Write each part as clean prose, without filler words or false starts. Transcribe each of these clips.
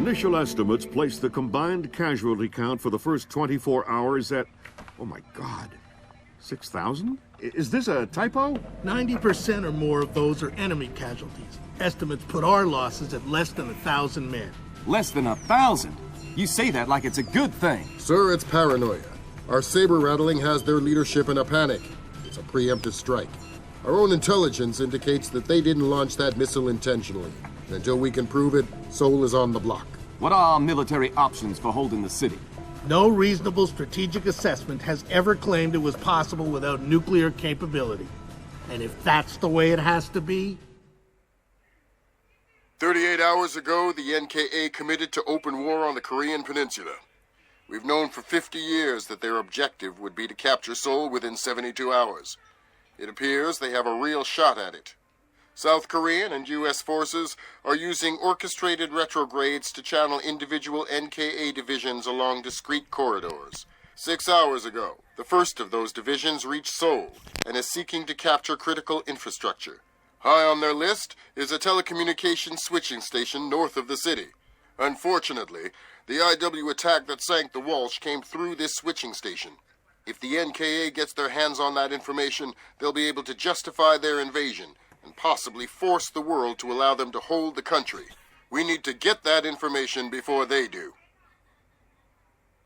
Initial estimates place the combined casualty count for the first 24 hours at, oh my God, 6,000? Is this a typo? 90% or more of those are enemy casualties. Estimates put our losses at less than 1,000 men. Less than 1,000? You say that like it's a good thing. Sir, it's paranoia. Our saber rattling has their leadership in a panic. It's a preemptive strike. Our own intelligence indicates that they didn't launch that missile intentionally. Until we can prove it, Seoul is on the block. What are our military options for holding the city? No reasonable strategic assessment has ever claimed it was possible without nuclear capability. And if that's the way it has to be... 38 hours ago, the NKA committed to open war on the Korean Peninsula. We've known for 50 years that their objective would be to capture Seoul within 72 hours. It appears they have a real shot at it. South Korean and U.S. forces are using orchestrated retrogrades to channel individual NKA divisions along discrete corridors. 6 hours ago, the first of those divisions reached Seoul and is seeking to capture critical infrastructure. High on their list is a telecommunications switching station north of the city. Unfortunately, the IW attack that sank the Walsh came through this switching station. If the NKA gets their hands on that information, they'll be able to justify their invasion and possibly force the world to allow them to hold the country. We need to get that information before they do.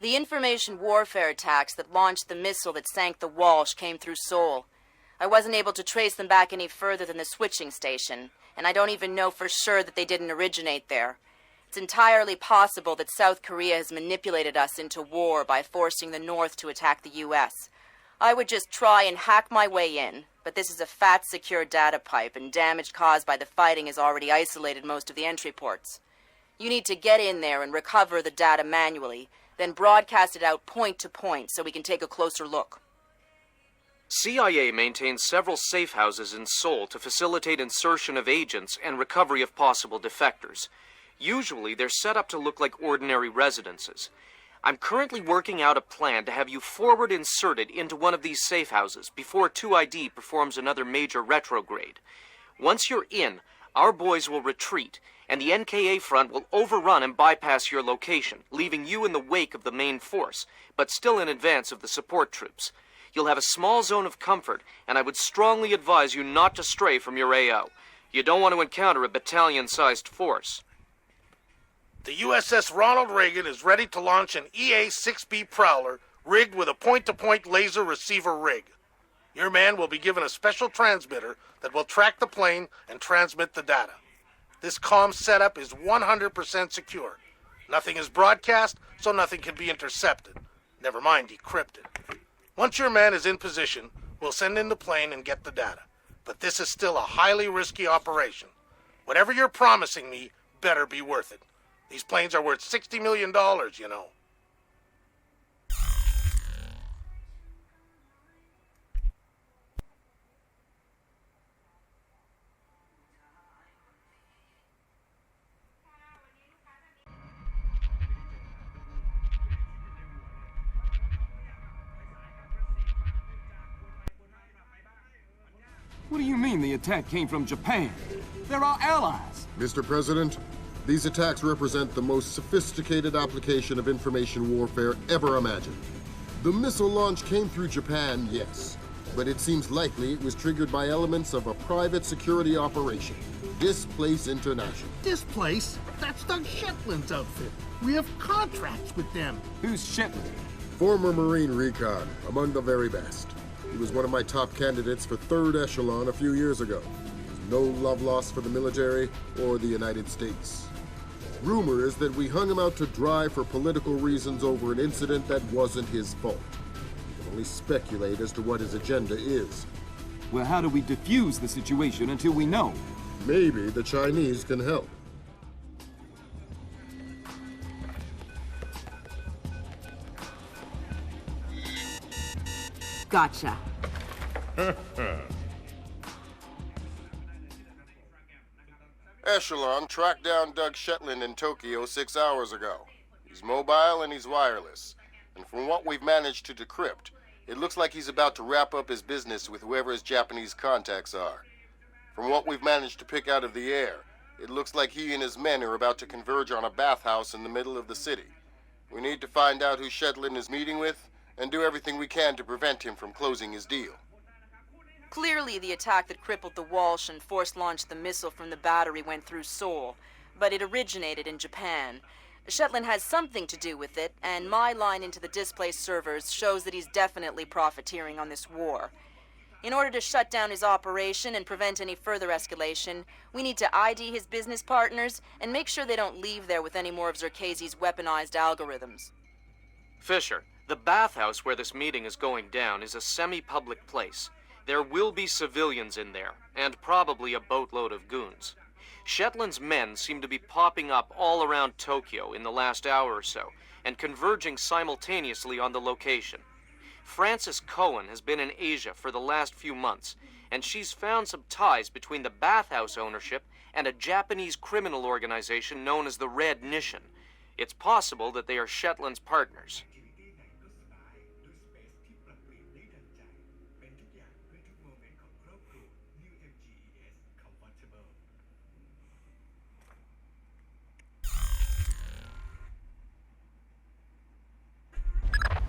The information warfare attacks that launched the missile that sank the Walsh came through Seoul. I wasn't able to trace them back any further than the switching station, and I don't even know for sure that they didn't originate there. It's entirely possible that South Korea has manipulated us into war by forcing the North to attack the U.S. I would just try and hack my way in, but this is a fat, secure data pipe, and damage caused by the fighting has already isolated most of the entry ports. You need to get in there and recover the data manually, then broadcast it out point to point so we can take a closer look. CIA maintains several safe houses in Seoul to facilitate insertion of agents and recovery of possible defectors. Usually, they're set up to look like ordinary residences. I'm currently working out a plan to have you forward inserted into one of these safe houses before 2ID performs another major retrograde. Once you're in, our boys will retreat, and the NKA front will overrun and bypass your location, leaving you in the wake of the main force, but still in advance of the support troops. You'll have a small zone of comfort, and I would strongly advise you not to stray from your AO. You don't want to encounter a battalion-sized force. The USS Ronald Reagan is ready to launch an EA-6B Prowler rigged with a point-to-point laser receiver rig. Your man will be given a special transmitter that will track the plane and transmit the data. This comm setup is 100% secure. Nothing is broadcast, so nothing can be intercepted. Never mind decrypted. Once your man is in position, we'll send in the plane and get the data. But this is still a highly risky operation. Whatever you're promising me better be worth it. These planes are worth $60 million, you know. What do you mean the attack came from Japan? They're our allies. Mr. President, these attacks represent the most sophisticated application of information warfare ever imagined. The missile launch came through Japan, yes, but it seems likely it was triggered by elements of a private security operation. Displace International. Displace? That's Doug Shetland's outfit. We have contracts with them. Who's Shetland? Former Marine recon, among the very best. He was one of my top candidates for 3rd Echelon a few years ago. No love lost for the military or the United States. Rumor is that we hung him out to dry for political reasons over an incident that wasn't his fault. We can only speculate as to what his agenda is. Well, how do we defuse the situation until we know? Maybe the Chinese can help. Gotcha. Echelon tracked down Doug Shetland in Tokyo 6 hours ago. He's mobile and he's wireless. And from what we've managed to decrypt, it looks like he's about to wrap up his business with whoever his Japanese contacts are. From what we've managed to pick out of the air, It looks like he and his men are about to converge on a bathhouse in the middle of the city. We need to find out who Shetland is meeting with and do everything we can to prevent him from closing his deal. Clearly, the attack that crippled the Walsh and force-launched the missile from the battery went through Seoul, but it originated in Japan. Shetland has something to do with it, and my line into the displaced servers shows that he's definitely profiteering on this war. In order to shut down his operation and prevent any further escalation, we need to ID his business partners and make sure they don't leave there with any more of Zerkezi's weaponized algorithms. Fisher, the bathhouse where this meeting is going down is a semi-public place. There will be civilians in there, and probably a boatload of goons. Shetland's men seem to be popping up all around Tokyo in the last hour or so, and converging simultaneously on the location. Frances Cohen has been in Asia for the last few months, and she's found some ties between the bathhouse ownership and a Japanese criminal organization known as the Red Nishan. It's possible that they are Shetland's partners.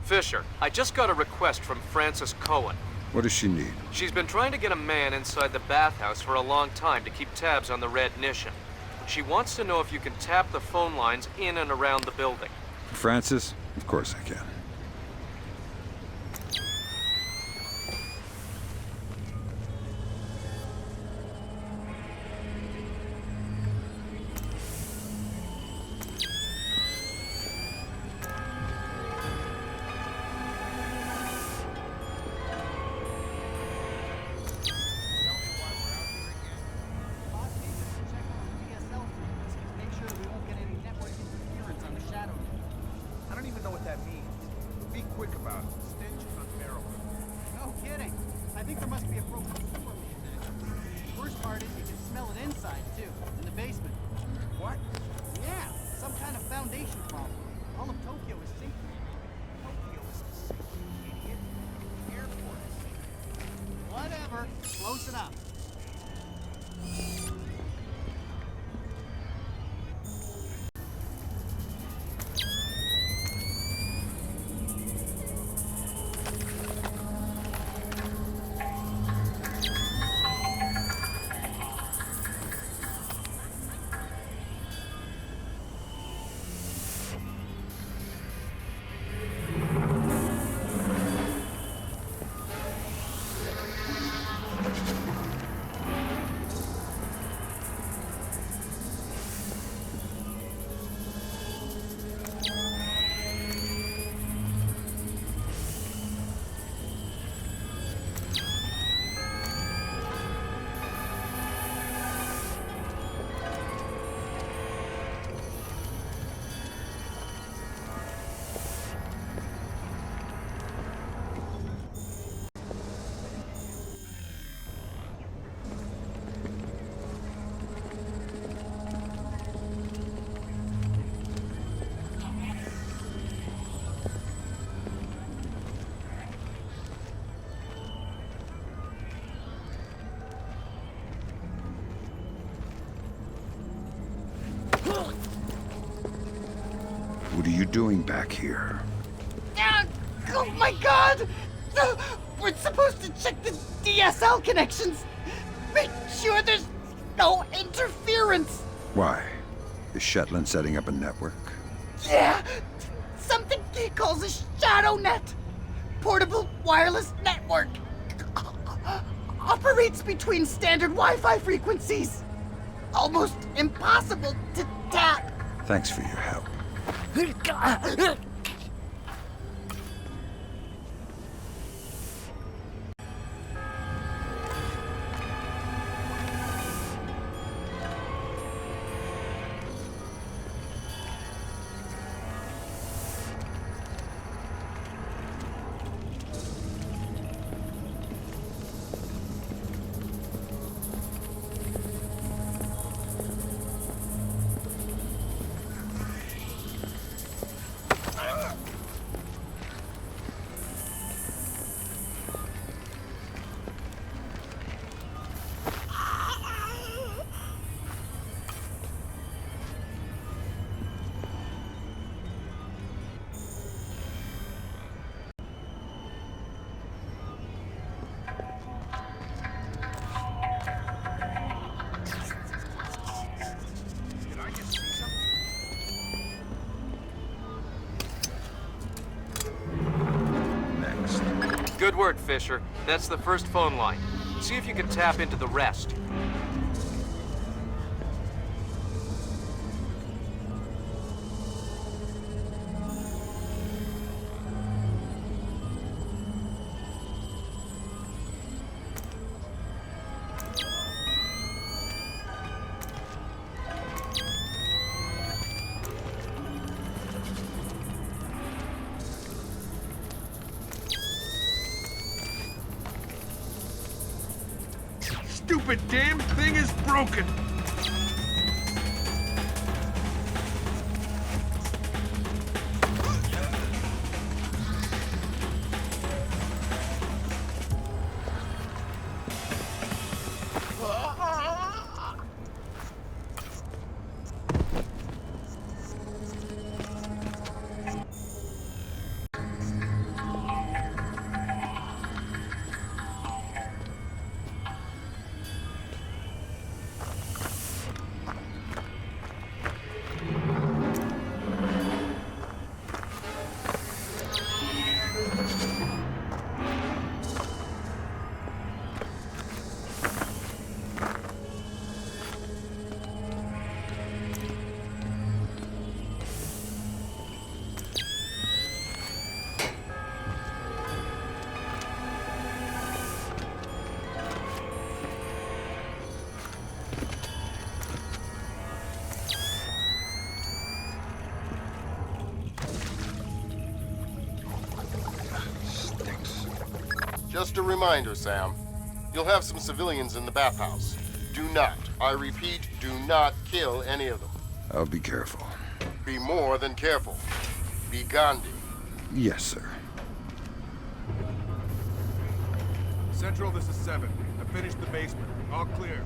Fisher, I just got a request from Frances Cohen. What does she need? She's been trying to get a man inside the bathhouse for a long time to keep tabs on the Red Nishan. She wants to know if you can tap the phone lines in and around the building. Francis? Of course I can. Close enough. What are you doing back here? Oh my god! We're supposed to check the DSL connections! Make sure there's no interference! Why? Is Shetland setting up a network? Yeah! Something he calls a shadow net! Portable wireless network! Operates between standard Wi-Fi frequencies! Almost impossible to tap! Thanks for your help. work, Fisher. That's the first phone line. See if you can tap into the rest. Stupid damn thing is broken! Just a reminder, Sam. You'll have some civilians in the bathhouse. Do not, I repeat, do not kill any of them. I'll be careful. Be more than careful. Be Gandhi. Yes, sir. Central, this is 7. I finished the basement. All clear.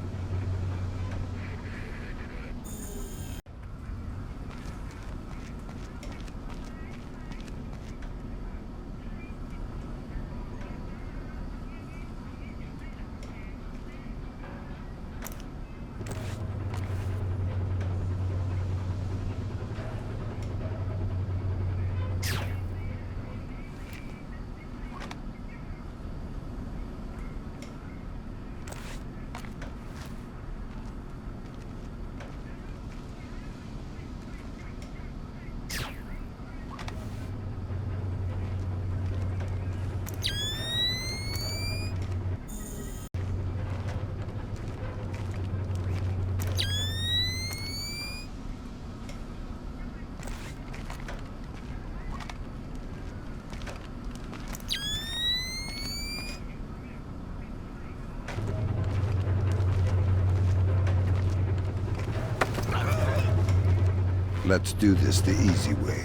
Let's do this the easy way.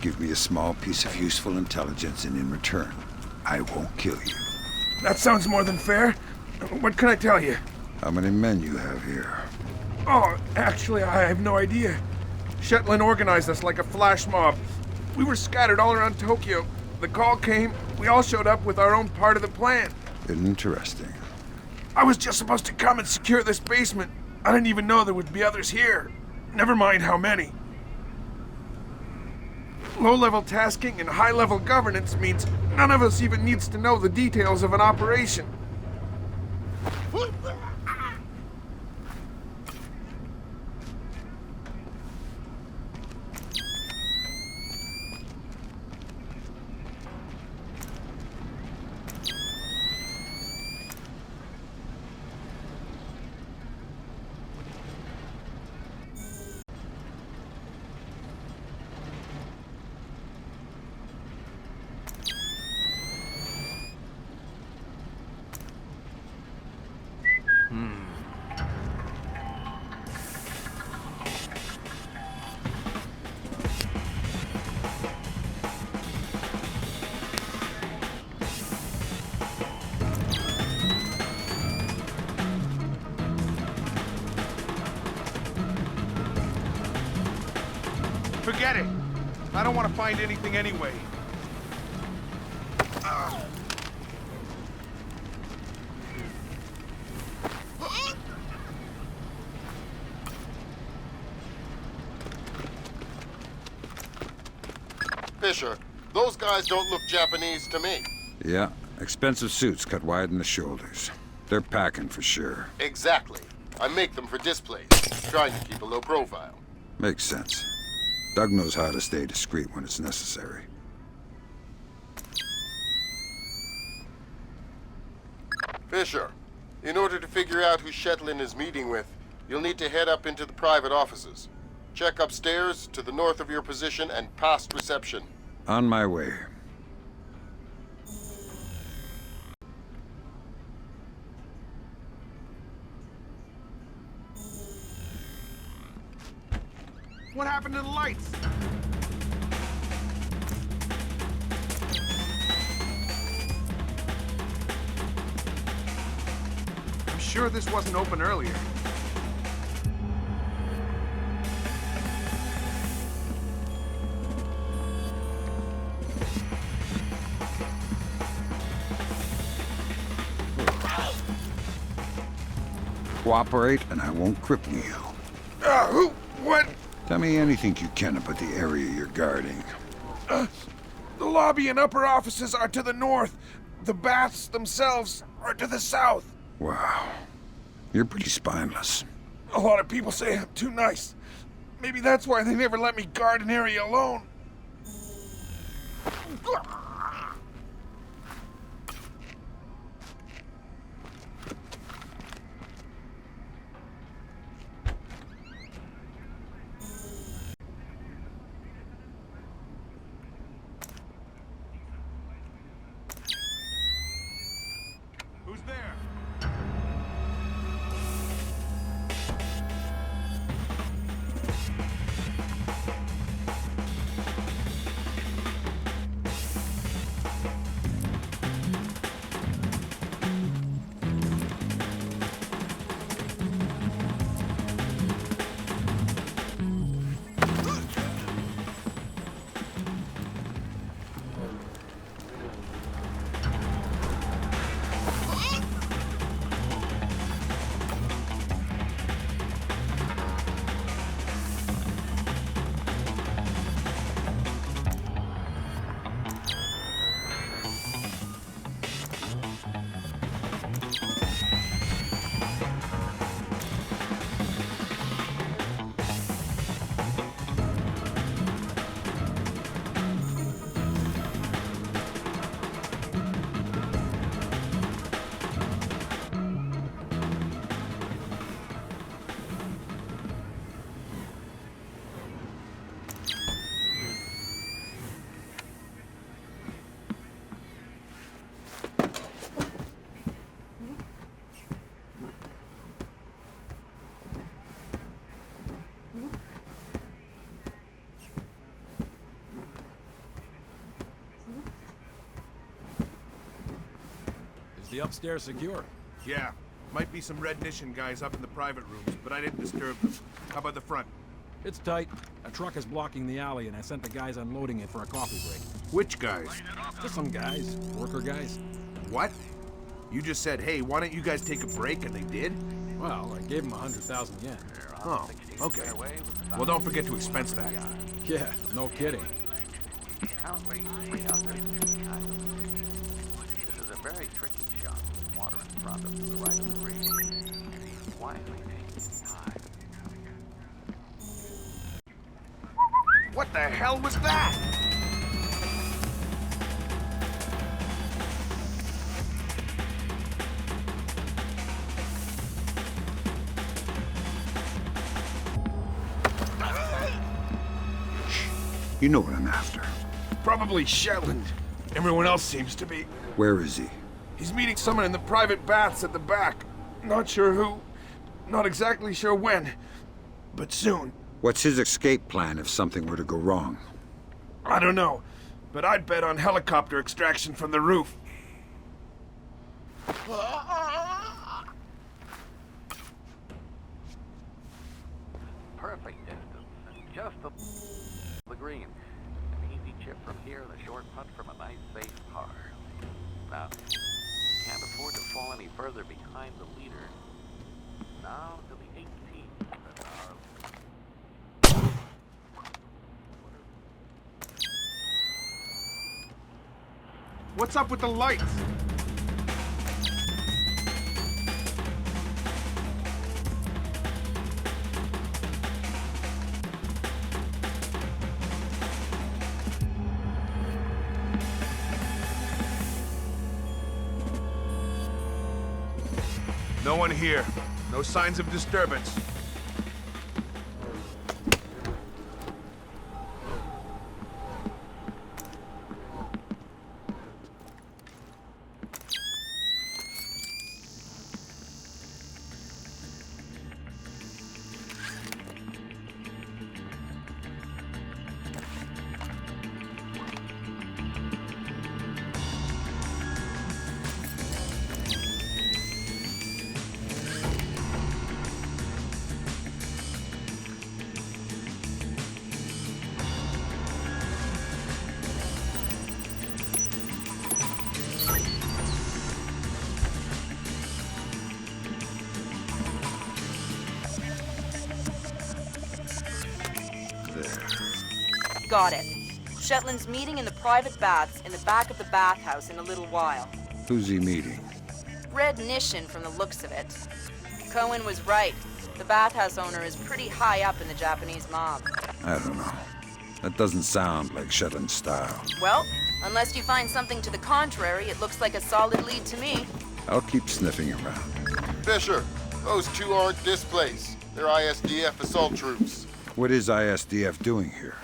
Give me a small piece of useful intelligence, and in return, I won't kill you. That sounds more than fair. What can I tell you? How many men you have here? Oh, actually, I have no idea. Shetland organized us like a flash mob. We were scattered all around Tokyo. The call came, we all showed up with our own part of the plan. Interesting. I was just supposed to come and secure this basement. I didn't even know there would be others here. Never mind how many. Low-level tasking and high-level governance means none of us even needs to know the details of an operation. Forget it. I don't want to find anything anyway. Fisher, those guys don't look Japanese to me. Yeah, Expensive suits cut wide in the shoulders. They're packing for sure. Exactly. I make them for displays, trying to keep a low profile. Makes sense. Doug knows how to stay discreet when it's necessary. Fisher, in order to figure out who Shetlin is meeting with, you'll need to head up into the private offices. Check upstairs, to the north of your position, and past reception. On my way. What happened to the lights? I'm sure this wasn't open earlier. Cooperate, and I won't cripple you. Who? What? Tell me anything you can about the area you're guarding. The lobby and upper offices are to the north. The baths themselves are to the south. Wow. You're pretty spineless. A lot of people say I'm too nice. Maybe that's why they never let me guard an area alone. Who's there? The upstairs secure? Yeah. Might be some Red Nation guys up in the private rooms, but I didn't disturb them. How about the front? It's tight. A truck is blocking the alley, and I sent the guys unloading it for a coffee break. Which guys? Just some guys. Worker guys. What? You just said, hey, why don't you guys take a break, and they did? Well, I gave them 100,000 yen. Oh, okay. Well, don't forget to expense that. Yeah, no kidding. Currently 300. This is a very tricky shot. Water in front of to the right of the ring. And he's quietly taking time. What the hell was that? You know what I'm after. Probably Shetland. Everyone else seems to be. Where is he? He's meeting someone in the private baths at the back. Not sure who. Not exactly sure when. But soon. What's his escape plan if something were to go wrong? I don't know. But I'd bet on helicopter extraction from the roof. Perfect distance. And just the green. An easy chip from here and a short putt from a nice safe par. Now, can't afford to fall any further behind the leader. Now to the 18th. What's up with the lights? No one here. No signs of disturbance. Got it. Shetland's meeting in the private baths in the back of the bathhouse in a little while. Who's he meeting? Red Nishin from the looks of it. Cohen was right. The bathhouse owner is pretty high up in the Japanese mob. I don't know. That doesn't sound like Shetland style. Well, unless you find something to the contrary, it looks like a solid lead to me. I'll keep sniffing around. Fisher, those two aren't displaced. They're ISDF assault troops. What is ISDF doing here?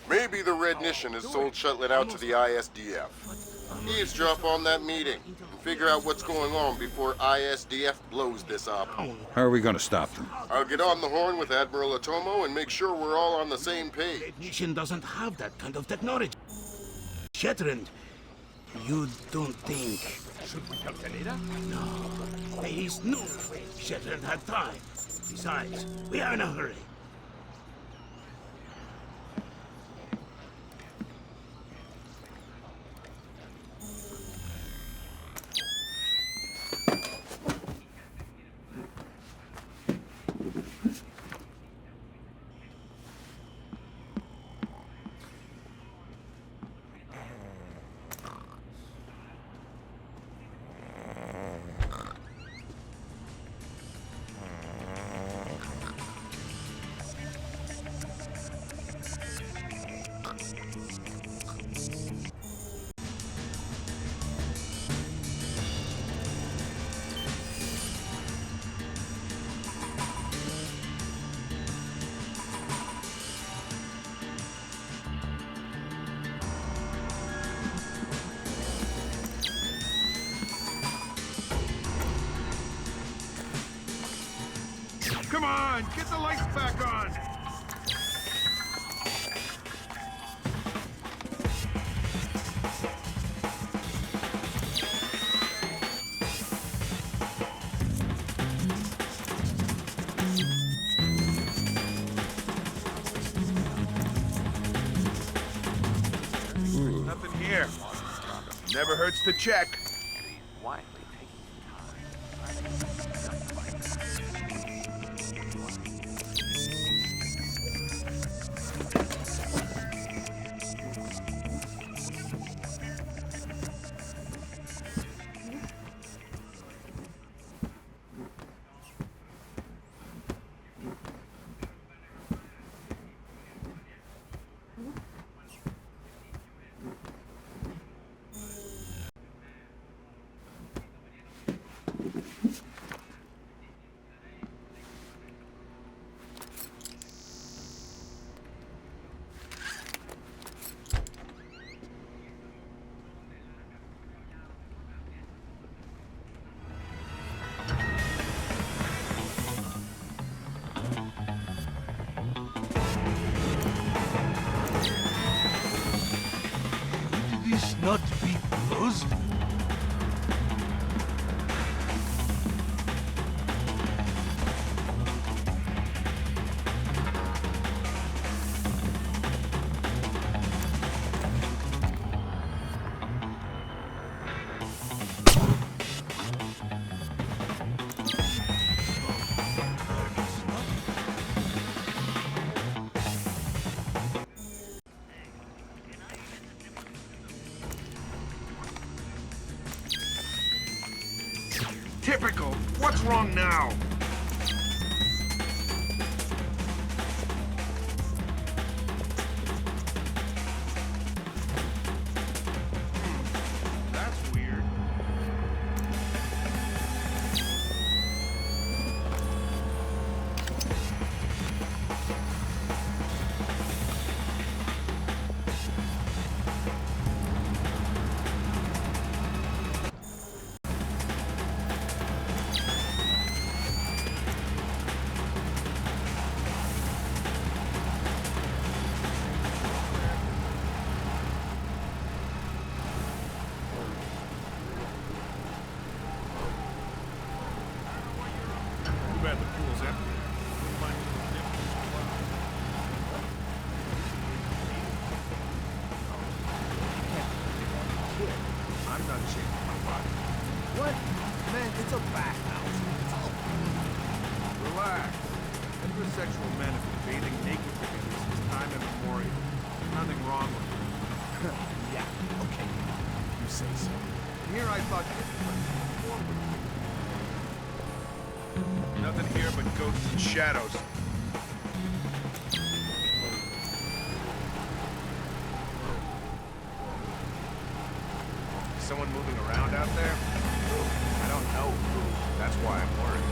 Maybe the Red Nishin has sold Shetland out to the ISDF. Eavesdrop on that meeting and figure out what's going on before ISDF blows this up. How are we going to stop them? I'll get on the horn with Admiral Otomo and make sure we're all on the same page. Nishin doesn't have that kind of technology. Shetland, you don't think... Should we tell Teneda? No, there is no way Shetland had time. Besides, we are in a hurry. Come on, get the lights back on! Nothing here. Never hurts to check. Wisely taking This not be closed? Typical. What's wrong now? That's weird. was empty. Couldn't find any difference as well. I'm not changing my body. What? Man, it's a bathhouse. It's all... Relax. Heterosexual men have been bathing naked together since time immemorial. Nothing wrong with it. Yeah, okay. You say so. Here I thought nothing here but ghosts and shadows. Is someone moving around out there? I don't know. That's why I'm worried.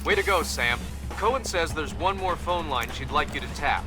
Way to go, Sam. Cohen says there's one more phone line she'd like you to tap.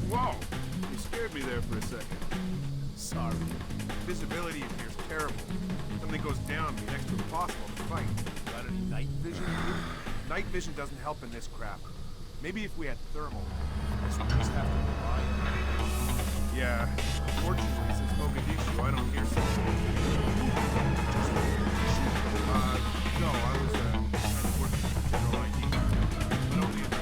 Whoa! You scared me there for a second. Sorry. Visibility in here's terrible. Something goes down, it'd be next to impossible to fight. Got any night vision? Night vision doesn't help in this crap. Maybe if we had thermal. Guess we just have to rely on it. Yeah. Fortunately, since Mogadishu, I don't hear something. No, I was kind of working for General ID. But only in fact.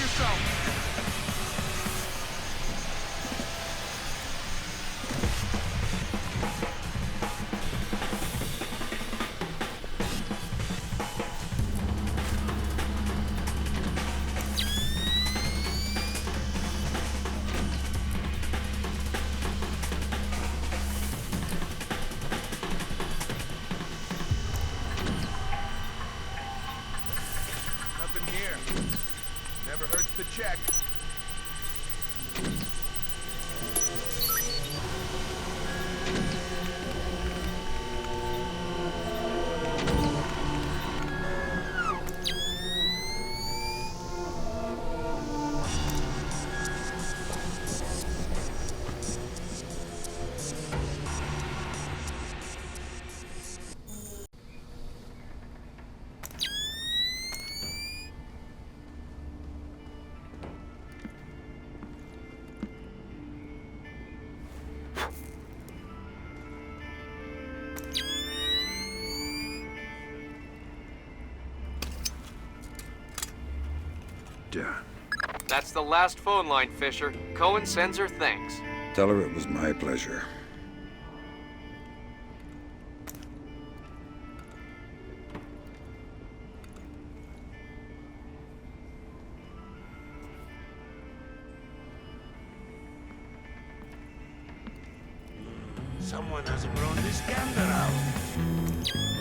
yourself! Nothing here. Never hurts to check. Done. That's the last phone line, Fisher. Cohen sends her thanks. Tell her it was my pleasure. Someone has blown this candle out.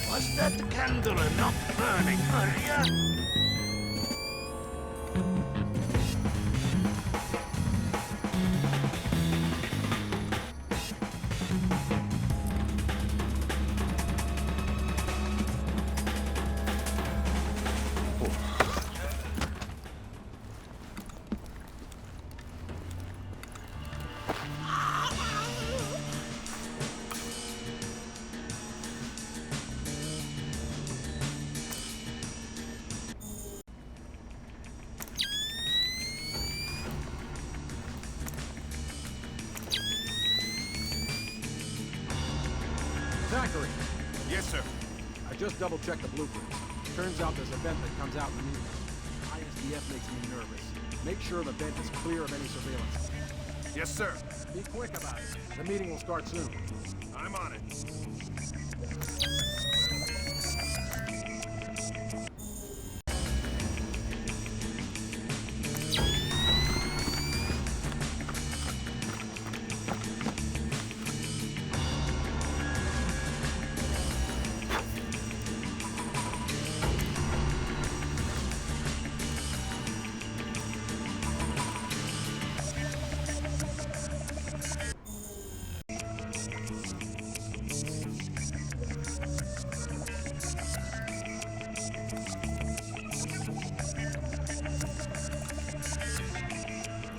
Was that candle not burning earlier? Zachary, Yes, sir. I just double-checked the blueprints. Turns out there's a vent that comes out in the evening. ISDF makes me nervous. Make sure the vent is clear of any surveillance. Yes, sir. Be quick about it. The meeting will start soon. I'm on it.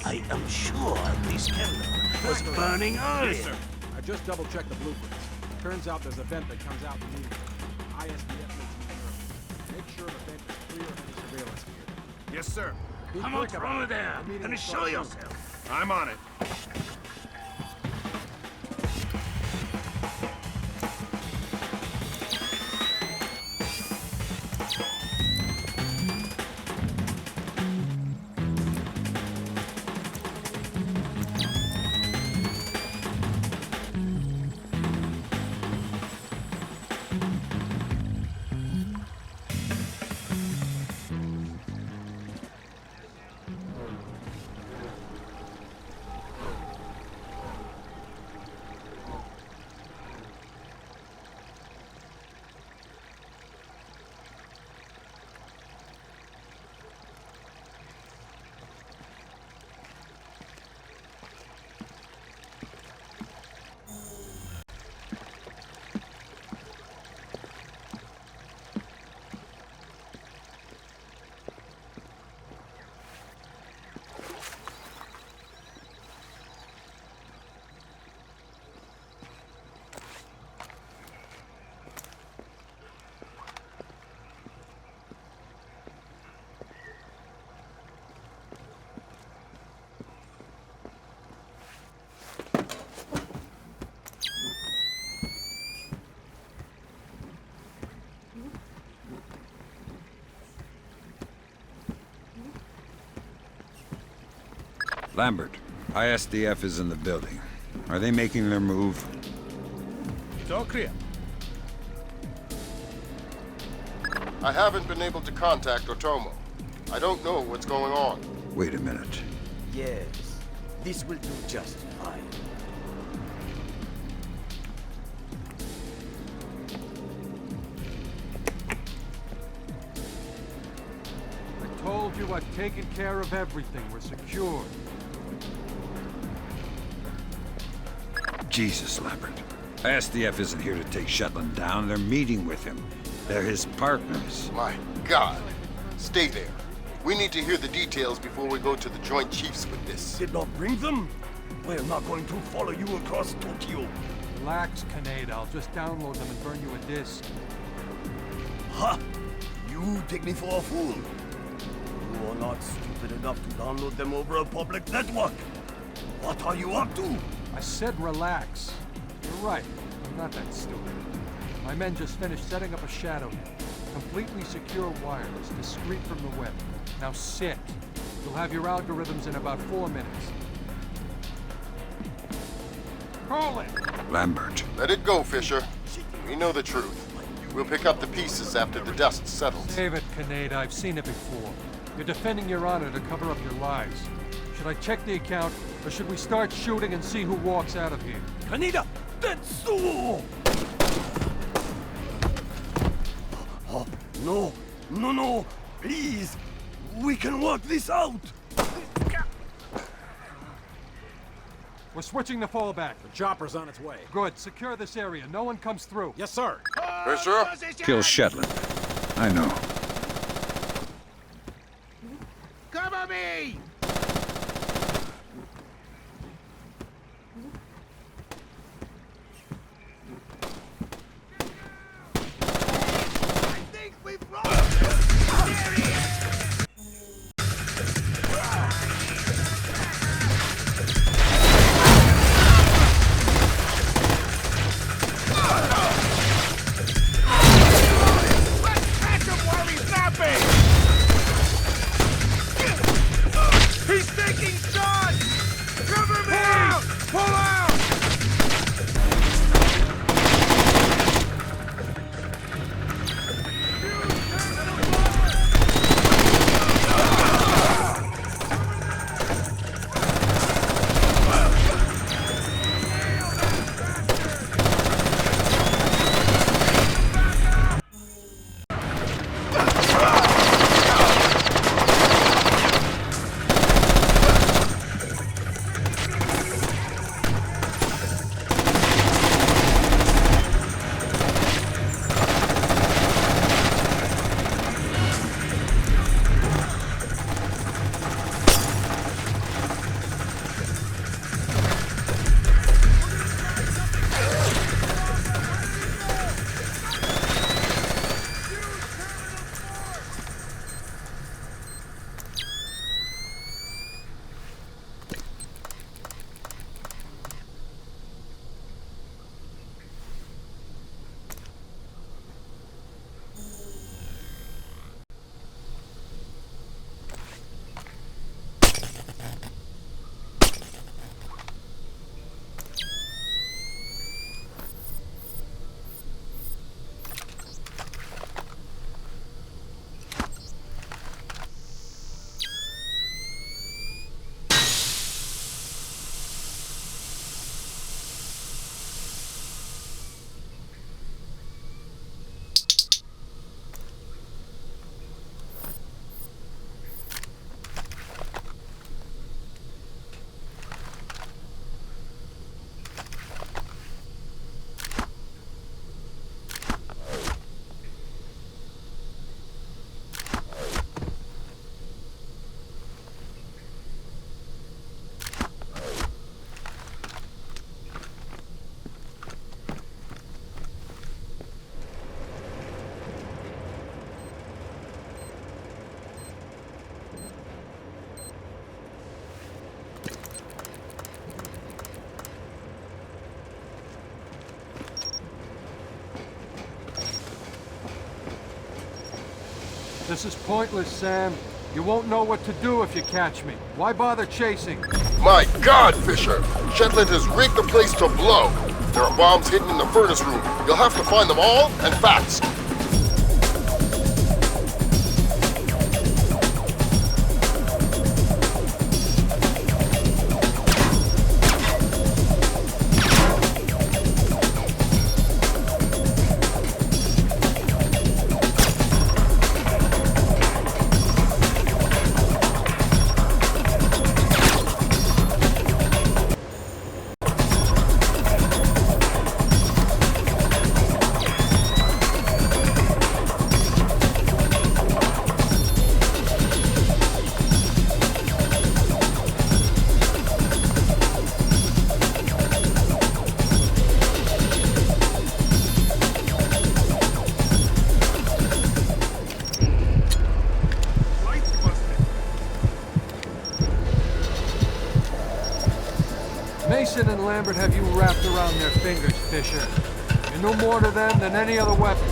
I am sure this candle was burning earlier. Yes, sir. I just double-checked the blueprints. Turns out there's a vent that comes out in the evening. ISDF makes me nervous. Make sure the vent is clear of any surveillance gear. Yes, sir. Be Come quick out about from it. there The meeting and will show start soon. yourself. I'm on it. Lambert, ISDF is in the building. Are they making their move? It's all clear. I haven't been able to contact Otomo. I don't know what's going on. Wait a minute. Yes, this will do just fine. I told you I've taken care of everything. We're secure. Jesus, Lambert. ISDF isn't here to take Shetland down. They're meeting with him. They're his partners. My God. Stay there. We need to hear the details before we go to the Joint Chiefs with this. Did not bring them? We're not going to follow you across Tokyo. Relax, Kaneda. I'll just download them and burn you a disc. Ha! You take me for a fool. You are not stupid enough to download them over a public network. What are you up to? I said relax. You're right. I'm not that stupid. My men just finished setting up a shadow net. Completely secure wireless, discreet from the web. Now sit. You'll have your algorithms in about 4 minutes. Call it! Lambert. Let it go, Fisher. We know the truth. We'll pick up the pieces after the dust settles. Save it, Kaneda. I've seen it before. You're defending your honor to cover up your lies. Should I check the account, or should we start shooting and see who walks out of here? Kaneda! That's so! Oh, no! No, no! Please! We can work this out! We're switching the fallback. The chopper's on its way. Good. Secure this area. No one comes through. Yes, sir. Fisher? Kill Shetland. I know. Cover me! I think we've lost him! There he is! Let's catch him while he's napping! He's taking shots! Cover me! Pull out! This is pointless, Sam. You won't know what to do if you catch me. Why bother chasing? My God, Fisher! Shetland has rigged the place to blow. There are bombs hidden in the furnace room. You'll have to find them all, and fast. Mason and Lambert have you wrapped around their fingers, Fisher. You're no more to them than any other weapon.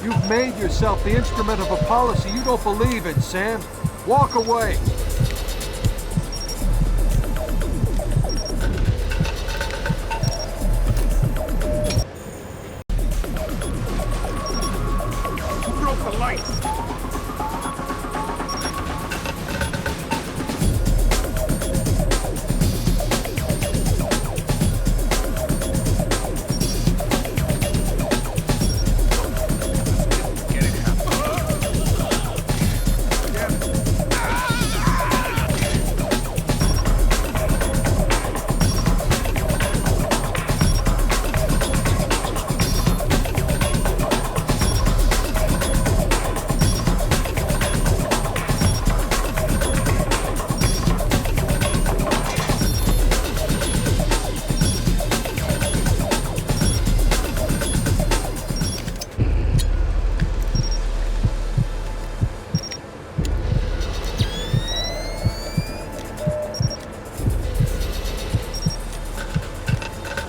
You've made yourself the instrument of a policy you don't believe in, Sam. Walk away. Who broke the lights?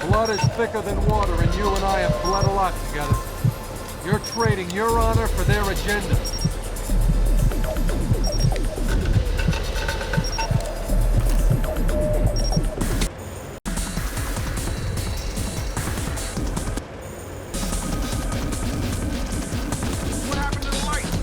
Blood is thicker than water, and you and I have bled a lot together. You're trading your honor for their agenda. What happened to the lights?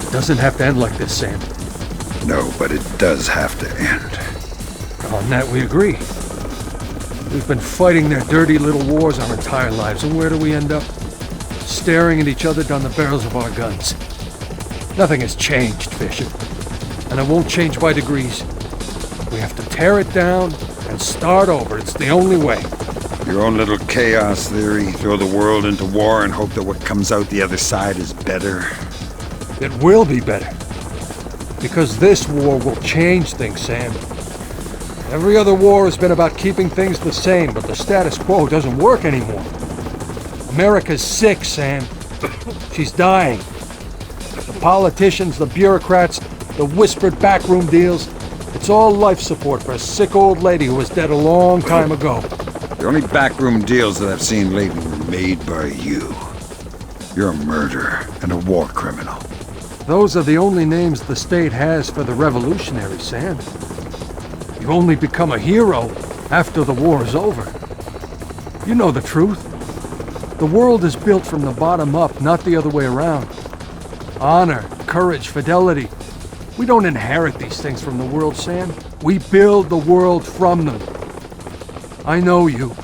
It doesn't have to end like this, Sam. No, but it does have to end. On that we agree. We've been fighting their dirty little wars our entire lives, and where do we end up? Staring at each other down the barrels of our guns. Nothing has changed, Fisher. And it won't change by degrees. We have to tear it down and start over. It's the only way. Your own little chaos theory, throw the world into war and hope that what comes out the other side is better. It will be better. Because this war will change things, Sam. Every other war has been about keeping things the same, but the status quo doesn't work anymore. America's sick, Sam. She's dying. The politicians, the bureaucrats, the whispered backroom deals. It's all life support for a sick old lady who was dead a long time ago. The only backroom deals that I've seen lately were made by you. You're a murderer and a war criminal. Those are the only names the state has for the revolutionaries, Sam. You only become a hero after the war is over. You know the truth. The world is built from the bottom up, not the other way around. Honor, courage, fidelity. We don't inherit these things from the world, Sam. We build the world from them. I know you.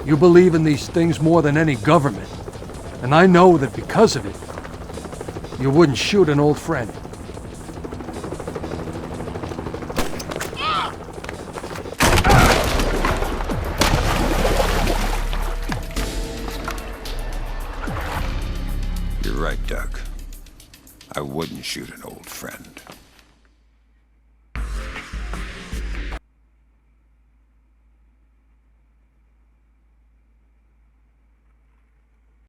You believe in these things more than any government. And I know that because of it, you wouldn't shoot an old friend. You're right, Doug. I wouldn't shoot an old friend.